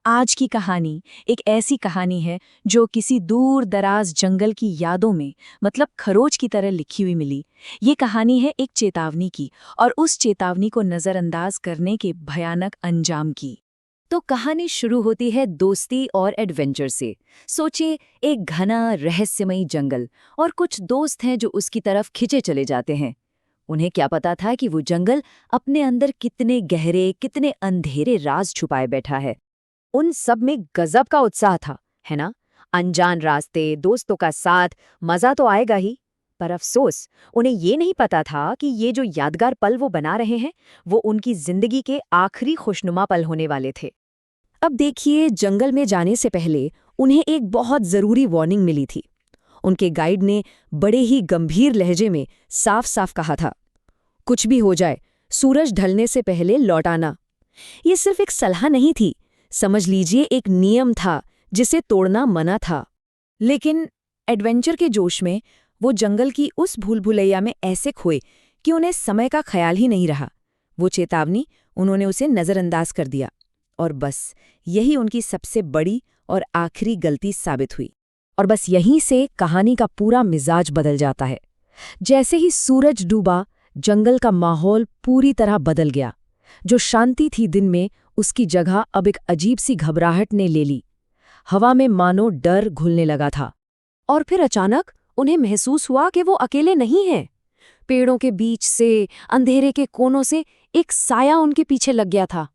आज की कहानी एक ऐसी कहानी है जो किसी दूर दराज जंगल की यादों में मतलब खरोच की तरह लिखी हुई मिली। ये कहानी है एक चेतावनी की और उस चेतावनी को नज़रअंदाज करने के भयानक अंजाम की। तो कहानी शुरू होती है दोस्ती और एडवेंचर से। सोचिए, एक घना रहस्यमयी जंगल और कुछ दोस्त हैं जो उसकी तरफ खिंचे चले जाते हैं। उन्हें क्या पता था कि वो जंगल अपने अंदर कितने गहरे, कितने अंधेरे राज छुपाए बैठा है। उन सब में गजब का उत्साह था, है ना? अनजान रास्ते, दोस्तों का साथ, मजा तो आएगा ही। पर अफसोस, उन्हें ये नहीं पता था कि ये जो यादगार पल वो बना रहे हैं, वो उनकी जिंदगी के आखिरी खुशनुमा पल होने वाले थे। अब देखिए, जंगल में जाने से पहले उन्हें एक बहुत जरूरी वार्निंग मिली थी। उनके गाइड ने बड़े ही गंभीर लहजे में साफ साफ कहा था, कुछ भी हो जाए, सूरज ढलने से पहले लौट आना। ये सिर्फ एक सलाह नहीं थी, समझ लीजिए एक नियम था जिसे तोड़ना मना था। लेकिन एडवेंचर के जोश में वो जंगल की उस भूल भुलैया में ऐसे खोए कि उन्हें समय का ख्याल ही नहीं रहा। वो चेतावनी, उन्होंने उसे नज़रअंदाज कर दिया और बस यही उनकी सबसे बड़ी और आखिरी गलती साबित हुई। और बस यहीं से कहानी का पूरा मिजाज बदल जाता है। जैसे ही सूरज डूबा, जंगल का माहौल पूरी तरह बदल गया। जो शांति थी दिन में, उसकी जगह अब एक अजीब सी घबराहट ने ले ली। हवा में मानो डर घुलने लगा था। और फिर अचानक उन्हें महसूस हुआ कि वो अकेले नहीं हैं। पेड़ों के बीच से, अंधेरे के कोनों से एक साया उनके पीछे लग गया था।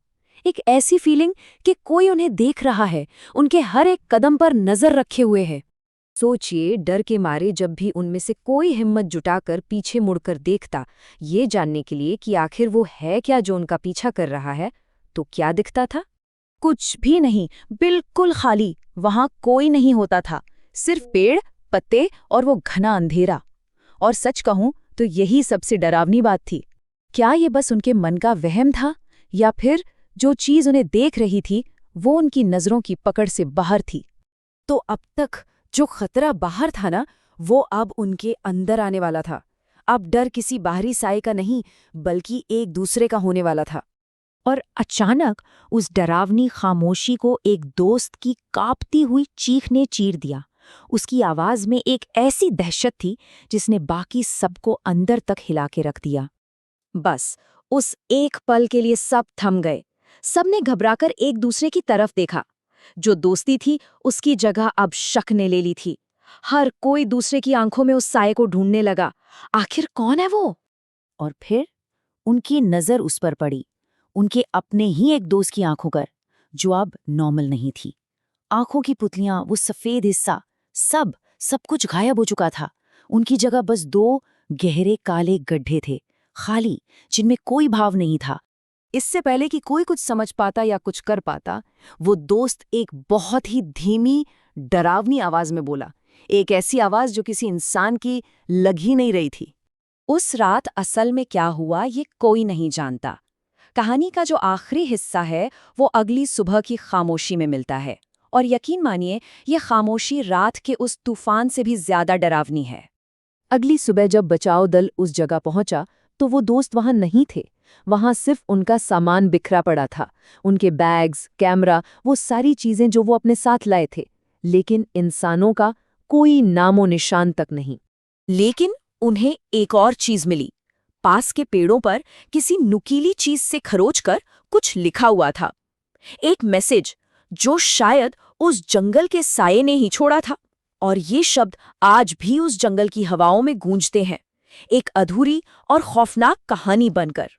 एक ऐसी फीलिंग कि कोई उन्हें देख रहा है, उनके हर एक कदम पर नजर रखे हुए है। सोचिए, डर के मारे जब भी उनमें से कोई हिम्मत जुटाकर पीछे मुड़कर देखता, ये जानने के लिए कि आखिर वो है क्या जो उनका पीछा कर रहा है, तो क्या दिखता था? कुछ भी नहीं, बिल्कुल खाली। वहां कोई नहीं होता था, सिर्फ पेड़, पत्ते और वो घना अंधेरा। और सच कहूं तो यही सबसे डरावनी बात थी। क्या ये बस उनके मन का वहम था, या फिर जो चीज उन्हें देख रही थी वो उनकी नजरों की पकड़ से बाहर थी? तो अब तक जो खतरा बाहर था ना, वो अब उनके अंदर आने वाला था। अब डर किसी बाहरी साए का नहीं, बल्कि एक दूसरे का होने वाला था। और अचानक उस डरावनी खामोशी को एक दोस्त की कांपती हुई चीख ने चीर दिया। उसकी आवाज में एक ऐसी दहशत थी जिसने बाकी सबको अंदर तक हिला के रख दिया। बस उस एक पल के लिए सब थम गए। सबने घबराकर एक दूसरे की तरफ देखा। जो दोस्ती थी उसकी जगह अब शक ने ले ली थी। हर कोई दूसरे की आंखों में उस साये को ढूंढने लगा। आखिर कौन है वो? और फिर उनकी नजर उस पर पड़ी, उनके अपने ही एक दोस्त की आंखों पर, जो अब नॉर्मल नहीं थी। आंखों की पुतलियां, वो सफेद हिस्सा, सब कुछ गायब हो चुका था। उनकी जगह बस दो गहरे काले गड्ढे थे, खाली, जिनमें कोई भाव नहीं था। इससे पहले कि कोई कुछ समझ पाता या कुछ कर पाता, वो दोस्त एक बहुत ही धीमी, डरावनी आवाज में बोला। एक ऐसी आवाज जो किसी इंसान की लग ही नहीं रही थी। उस रात असल में क्या हुआ ये कोई नहीं जानता। कहानी का जो आखिरी हिस्सा है वो अगली सुबह की खामोशी में मिलता है। और यकीन मानिए, ये खामोशी रात के उस तूफान से भी ज्यादा डरावनी है। अगली सुबह जब बचाव दल उस जगह पहुंचा तो वो दोस्त वहां नहीं थे। वहां सिर्फ उनका सामान बिखरा पड़ा था, उनके बैग्स, कैमरा, वो सारी चीजें जो वो अपने साथ लाए थे। लेकिन इंसानों का कोई नामो निशान तक नहीं। लेकिन उन्हें एक और चीज मिली। पास के पेड़ों पर किसी नुकीली चीज से खरोचकर कुछ लिखा हुआ था। एक मैसेज जो शायद उस जंगल के साये ने ही छोड़ा था। और ये शब्द आज भी उस जंगल की हवाओं में गूंजते हैं, एक अधूरी और खौफनाक कहानी बनकर।